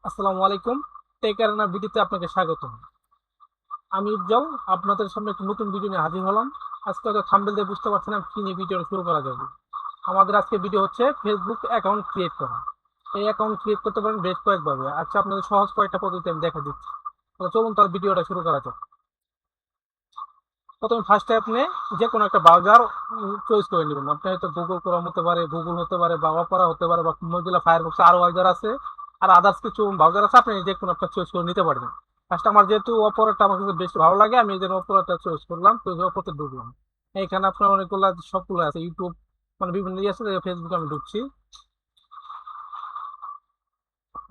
আসসালামু আলাইকুম। Take arena ভিডিওতে আপনাকে স্বাগতম। আমি উজ্জ্বল, আপনাদের সামনে একটা নতুন ভিডিও নিয়ে হাজির হলাম। আজকে হয়তো থাম্বনেল দিয়ে বুঝতে পারছেন কি নিয়ে ভিডিওটা শুরু করা যাবে। আমাদের আজকে ভিডিও হচ্ছে ফেসবুক অ্যাকাউন্ট ক্রিয়েট করা। এই অ্যাকাউন্ট ক্রিয়েট করতে পারেন বেশ কয়েকভাবে। আচ্ছা, আপনাদের সহজ কয়েকটা পদ্ধতি আমি দেখা দিচ্ছি। তাহলে চলুন তার ভিডিওটা শুরু করা যাক। প্রথমে ফার্স্টে আপনি যে কোনো একটা ব্রাউজার চয়েস করে নেবেন। আপনি হয়তো গুগল ক্রোম হতে পারে, গুগল হতে পারে, বা অপেরা হতে পারে, বা মজিলা ফায়ারফক্স, আরো ব্রাউজার আছে, আর আদার্স কিছু ব্রাউজার আছে, আপনি যে কোনো একটা চয়েস করে নিতে পারবেন। ফার্স্ট আমার যেহেতু অপেরাটা আমার কাছে বেশ ভালো লাগে, আমি এই জন্য অপেরাটা চয়েস করলাম, তো অপরতে ঢুকলাম। এখানে আপনার অনেকগুলো সবগুলো আছে, ইউটিউব মানে বিভিন্ন ইয়ে আছে। ফেসবুকে আমি ঢুকছি,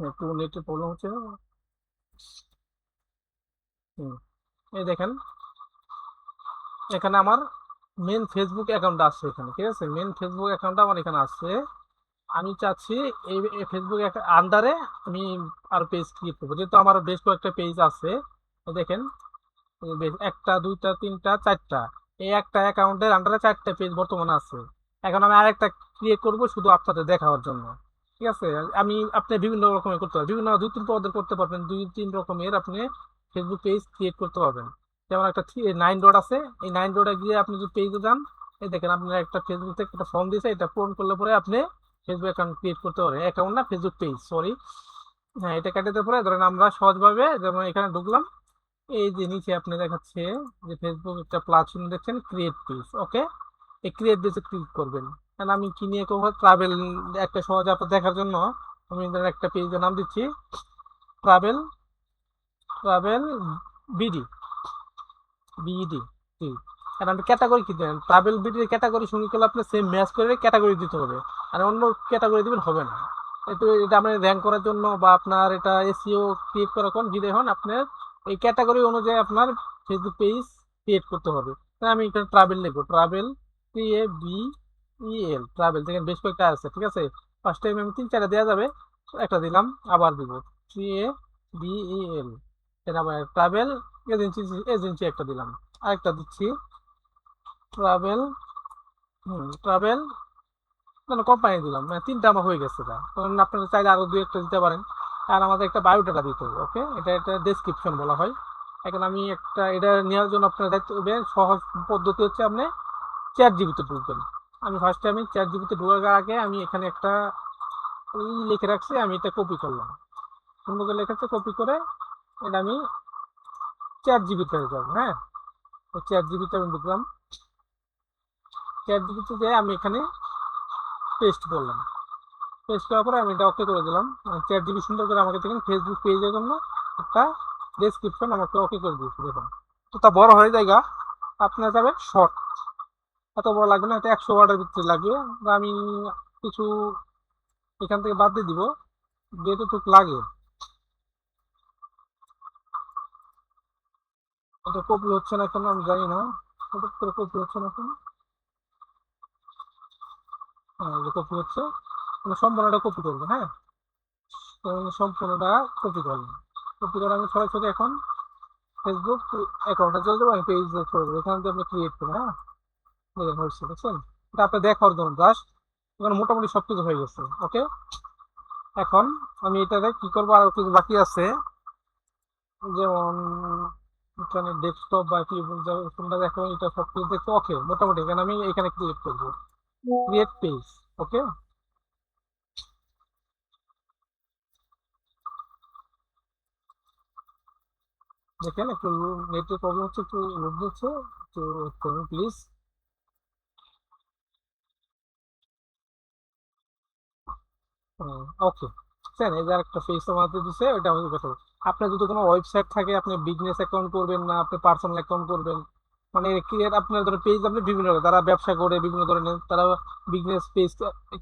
একটু নেটের প্রবলেম হচ্ছে। হুম, এই দেখেন, এখানে আমার মেন ফেসবুক অ্যাকাউন্ট আছে এখানে, ঠিক আছে। মেন ফেসবুক অ্যাকাউন্টটা আমার এখানে আছে। আমি চাচ্ছি এই ফেসবুক আন্ডারে আমি আর পেজ ক্রিয়েট করবো, যেহেতু আমার বেশ কয়েকটা পেজ আছে। এই দেখেন, একটা দুইটা তিনটা চারটা, এই একটা অ্যাকাউন্টের আন্ডারে চারটা পেজ বর্তমানে আছে। এখন আমি আরেকটা ক্রিয়েট করব শুধু আপনাদের দেখাবার জন্য, ঠিক আছে। আমি আপনি বিভিন্ন রকমের করতে পারবেন, বিভিন্ন দুই তিন পদের করতে পারবেন, দুই তিন রকমের আপনি ফেসবুক পেজ ক্রিয়েট করতে পারবেন। যেমন একটা 9 ডট আছে, এই 9 ডটে গিয়ে আপনি যদি পেজে যান, এই দেখেন আপনার একটা ফেসবুক থেকে একটা ফর্ম দিয়েছে, এটা পূরণ করলে পরে আপনি ফেসবুক অ্যাকাউন্ট ক্রিয়েট করতে পারবেন। অ্যাকাউন্ট না, ফেসবুক পেজ, সরি। হ্যাঁ, এটা কাটাতে পরে ধরেন আমরা সহজভাবে যেমন এখানে ঢুকলাম, এই যে নিচে আপনি দেখাচ্ছে যে ফেসবুক একটা প্লাস চিহ্ন দেখছেন, ক্রিয়েট পেজ, ওকে। এই ক্রিয়েট পেজে ক্লিক করবেন। কারণ আমি কি নিয়ে করবো, ট্রাভেল, একটা সহজ আপনার দেখার জন্য আমি ধরেন একটা পেজের নাম দিচ্ছি ট্রাভেল, ট্রাভেল বিডি, বিডি। আর আপনি ক্যাটাগরি কি দেন, ট্রাভেল বিডির ক্যাটাগরি সঙ্গে করলে আপনি সেম ম্যাচ করে ক্যাটাগরি দিতে হবে, আর অন্য ক্যাটাগরি দিবেন হবে না। তো এটা আপনার র্যাঙ্ক করার জন্য বা আপনার এটা এসইও ক্রিয়েট করার কোন যদি হন, আপনার এই ক্যাটাগরি অনুযায়ী আপনার ফেসবুক পেজ ক্রিয়েট করতে হবে। তাই আমি এখানে ট্রাভেল লিখবো, ট্রাভেল, TAVEL, ট্রাভেল। দেখেন বেশ কয়েকটা আছে, ঠিক আছে। ফার্স্ট টাইম আমি তিন চারটা দেওয়া যাবে, একটা দিলাম, আবার দিব TAVEL, আবার ট্রাভেল এজেন্সি, এজেন্সি একটা দিলাম, আরেকটা দিচ্ছি ট্রাভেল, ট্রাভেল মানে কোম্পানি দিলাম, মানে তিনটা আমার হয়ে গেছে। তখন আপনারা চাইলে আরো দুই একটা দিতে পারেন। আর আমাদের একটা বায়োডাটা দিতে হবে, ওকে। এটা একটা ডেসক্রিপশন বলা হয়। এখন আমি একটা এটা নেওয়ার জন্য আপনার দায়িত্ব হবে, সহজ পদ্ধতি হচ্ছে আপনি চ্যাট জিবিতে ঢুকবেন। আমি চ্যাট জিবিতে ঢোকার আগে আমি এখানে একটা লিখে রাখছি, আমি এটা কপি করলাম, সুন্দর করে লেখা আছে, কপি করে এটা আমি চ্যাট জিবিতে যাবো। হ্যাঁ, চ্যাট জিবিতে আমি ঢুকলাম, চ্যাট জিবিতে যেয়ে আমি এখানে পেস্ট করলাম। পেস্ট করার পরে আমি এটা ওকে করে দিলাম। চ্যাট জিবি সুন্দর করে আমাকে দেখেন ফেসবুক পেজের জন্য একটা ডেসক্রিপশন আমাকে ওকে করে দিয়েছে, দেখুন। তো তা বড় হয়ে জায়গা, আপনার যাবে শর্ট, এত বড় লাগবে না, এটা 100 ওয়ার্ডের ভিতরে লাগবে। বা আমি কিছু এখান থেকে বাদ দিয়ে দিব, যেটুক লাগে। এটা কপি হচ্ছে না কেন আমি জানি না, হঠাৎ করে কপি হচ্ছে না কেন। হ্যাঁ, কপি হচ্ছে, মানে সম্পূর্ণটা কপি করবো। হ্যাঁ, তো আমি সম্পূর্ণটা কপি করলাম। কপি করে আমি সরাসরি এখন ফেসবুক অ্যাকাউন্টে চলে যাবো, আমি পেজ করবো, এখান থেকে আপনি ক্রিয়েট করবো। হ্যাঁ, দেখেন হয়েছে, দেখছেন। এটা আপনি দেখার জন্য জাস্ট, এখানে মোটামুটি সবকিছু হয়ে গেছে, ওকে। এখন আমি এটাতে কি করবো, আর কিছু বাকি আছে, যেমন এখানে ডেস্কটপ বা কি কোনটা দেখো, এটা সব কিছু দেখতে ওকে মোটামুটি। এখানে আমি এখানে ক্রিয়েট করবো, ক্রিয়েট পেজ, ওকে। দেখেন একটু নেটের প্রবলেম হচ্ছে, একটু লোড দিচ্ছে, একটু ওয়েট করুন প্লিজ। ওকে, স্যার এই যে একটা পেজ আমাদের দিচ্ছে, ওইটা আমাদের কথা। আপনার যদি কোনো ওয়েবসাইট থাকে, আপনি বিজনেস অ্যাকাউন্ট করবেন না আপনি পার্সোনাল অ্যাকাউন্ট করবেন, মানে ক্রিয়েট আপনার ধরো পেজ, আপনি বিভিন্ন তারা ব্যবসা করে বিভিন্ন ধরনের, তারা বিজনেস পেজ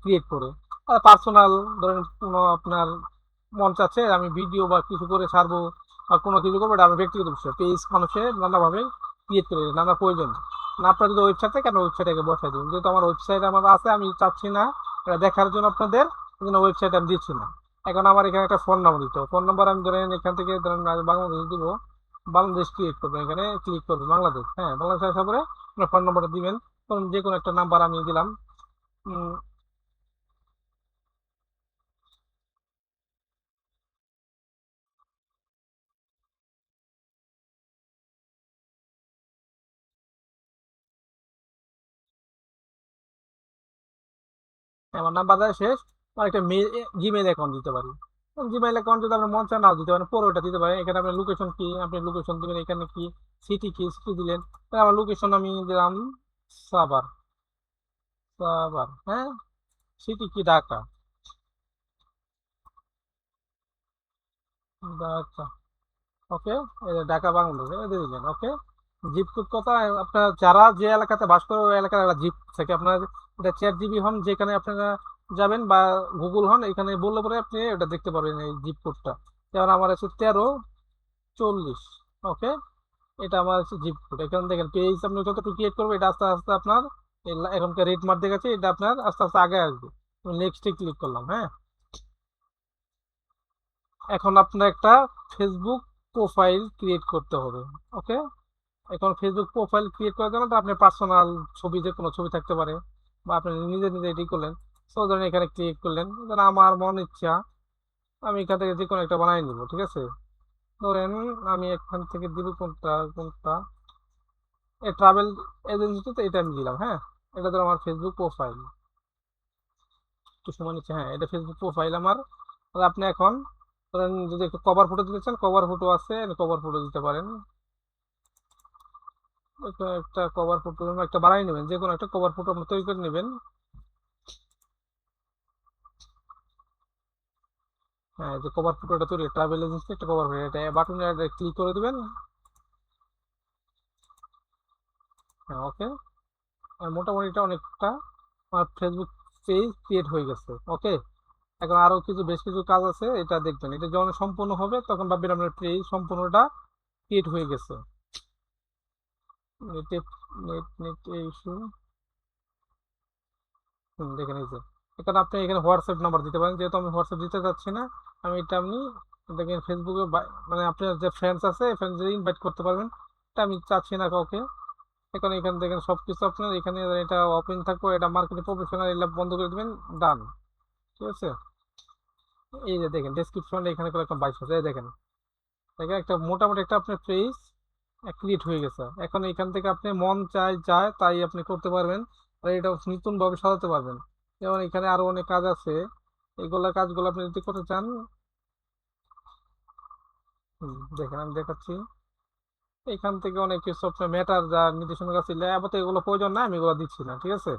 ক্রিয়েট করে। আর পার্সোনাল ধরেন কোনো আপনার মন চাচ্ছে আমি ভিডিও বা কিছু করে ছাড়বো বা কোনো কিছু করবো, এটা আমার ব্যক্তিগত বিষয়। পেজ মানুষের নানাভাবে ক্রিয়েট করে, নানা প্রয়োজন। না আপনার যদি ওয়েবসাইট থাকে, কেন ওয়েবসাইটে বসাই দিন, যেহেতু আমার ওয়েবসাইট আমার আছে, আমি চাচ্ছি না এটা দেখার জন্য আপনাদের, এই জন্য ওয়েবসাইট আমি দিচ্ছি না। এখন আমার এখানে একটা ফোন নাম্বার দিতে হবে, ফোন নাম্বার আমি ধরেন এখান থেকে ধরেন আমি বাংলাদেশ দিব, বাংলাদেশ ক্রিয়েট করবেন, এখানে ক্লিক করবেন বাংলাদেশ। হ্যাঁ, বাংলাদেশ আসার পরে আপনার ফোন নাম্বারটা দিবেন, ধরুন যে কোনো একটা নাম্বার আমি দিলাম। উম, আমার নাম্বার দেওয়া শেষ, আর একটা জিমেইল অ্যাকাউন্ট দিতে পারি। জিমেইল অ্যাকাউন্ট যদি আপনার মন চায় নাও দিতে পারেন, পুরোটা দিতে পারেন। এখানে আপনার লোকেশন কি, আপনি লোকেশন দিবেন, এখানে কি সিটি কি সিটি দিলেন। তাহলে আমার লোকেশন আমি দিলাম সাভার, সাভার, হ্যাঁ। সিটি কি ঢাকা, ঢাকা, ওকে। ঢাকা বাংলাদেশ এটা দিয়ে দিলেন, ওকে। জিপ কোড কত, আপনার যারা যে এলাকাতে বাস করে ওই এলাকার একটা জিপ থাকে আপনার। এটা চ্যাট জিবি হন, যেখানে আপনারা যাবেন বা গুগল হন, এখানে বললে পরে আপনি এটা দেখতে পারবেন এই জিপ কোডটা। যেমন আমার আছে 1340, ওকে। এটা আমার হচ্ছে জিপ কোড। এখানে দেখেন পেজ আপনি যতটুকু ক্রিয়েট করবে এটা আস্তে আস্তে আপনার এখনকার রেট মার্ক দেখাচ্ছে, এটা আপনার আস্তে আস্তে আগে আসবে। নেক্সটে ক্লিক করলাম, হ্যাঁ। এখন আপনার একটা ফেসবুক প্রোফাইল ক্রিয়েট করতে হবে, ওকে। এখন ফেসবুক প্রোফাইল ক্রিয়েট করার জন্য তো আপনার পার্সোনাল ছবি, যে কোনো ছবি থাকতে পারে, বা আপনি নিজে নিজে এডি করলেন। সো ধরেন এখানে ক্লিক করলেন, ধরেন আমার মন ইচ্ছা আমি এখান থেকে যে কোনো একটা বানাই নিব, ঠিক আছে। ধরেন আমি এখান থেকে দিব কোনটা কোনটা, এই ট্রাভেল এজেন্সিতে, তো এটা আমি দিলাম, হ্যাঁ। এটা ধরো আমার ফেসবুক প্রোফাইল, একটু সময় নিচ্ছে, হ্যাঁ। এটা ফেসবুক প্রোফাইল আমার। তাহলে আপনি এখন ধরেন যদি একটু কভার ফটো দিতে চান, কভার ফটো আছে, কভার ফটো দিতে পারেন। একটা কভার ফটো একটা বানাই নেবেন, যে কোনো একটা কভার ফটো আপনি তৈরি করে নেবেন। হ্যাঁ, যে কভার ফটোটা তৈরি, ট্রাভেল এজেন্সি একটা কভার ফটো, এটা বাটনে ক্লিক করে দিবেন, হ্যাঁ, ওকে। আর মোটামুটি এটা অনেকটা আমার ফেসবুক পেজ ক্রিয়েট হয়ে গেছে, ওকে। এখন আরো কিছু বেশ কিছু কাজ আছে, এটা দেখবেন। এটা যখন সম্পূর্ণ হবে তখন ভাববেন আপনার পেজ সম্পূর্ণটা ক্রিয়েট হয়ে গেছে। নেট নেট নেট ইস্যু, দেখেন এই যে এখানে আপনি এখানে হোয়াটসঅ্যাপ নাম্বার দিতে পারেন, যেহেতু আমি হোয়াটসঅ্যাপ দিতে চাচ্ছি না। আমি এটা আপনি দেখেন ফেসবুকে মানে আপনার যে ফ্রেন্ডস আছে ফ্রেন্ডদের ইনভাইট করতে পারবেন। এটা আমি চাচ্ছি না কাউকে। এখন এখানে দেখেন সবকিছু আপনার এখানে, এটা ওপেন থাকবে, এটা মার্কেটিং প্রফেশনাল, এটা বন্ধ করে দিবেন, ডান, ঠিক আছে। এই যে দেখেন ডেসক্রিপশন এখানে করে একটা 22 আছে, এই দেখেন, দেখেন একটা মোটামুটি একটা আপনার পেজ ক্রিয়েট হয়ে গেছে। এখন এখান থেকে আপনি মন চায় যায় তাই আপনি করতে পারবেন, আর এটা নতুন ভাবে সাজাতে পারবেন। যেমন এখানে আরো অনেক কাজ আছে, এগুলা কাজগুলো আপনি যদি করতে চান, দেখেন আমি দেখাচ্ছি। এখান থেকে অনেক কিছু আপনার ম্যাটার যা নির্দেশনা কাছে আপাতত এগুলো প্রয়োজন না, আমি এগুলো দিচ্ছি না, ঠিক আছে।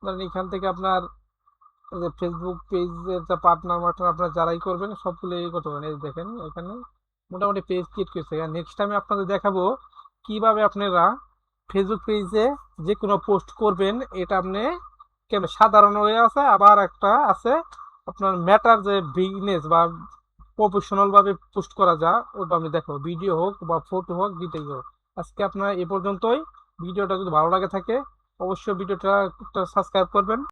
ধরেন এখান থেকে আপনার এই যে ফেসবুক পেজের যা পার্টনার মার্টনার আপনার যারাই করবেন সবগুলো এই করতে পারেন। এই দেখেন এখানে মোটামুটি পেজ ক্রিয়েট করছে। নেক্সট টাইমে আপনাদের দেখাবো কিভাবে আপনারা ফেসবুক পেজে যে কোনো পোস্ট করবেন। এটা আপনি কেমন সাধারণ হয়ে আছে, আবার একটা আছে আপনার ম্যাটার যে বিজনেস বা প্রফেশনাল ভাবে পোস্ট করা যায়, ওটা আমি দেখাবো। ভিডিও হোক বা ফটো হোক, যেটাই হোক। আজকে আপনার এ পর্যন্তই। ভিডিওটা যদি ভালো লাগে থাকে অবশ্যই ভিডিওটা সাবস্ক্রাইব করবেন।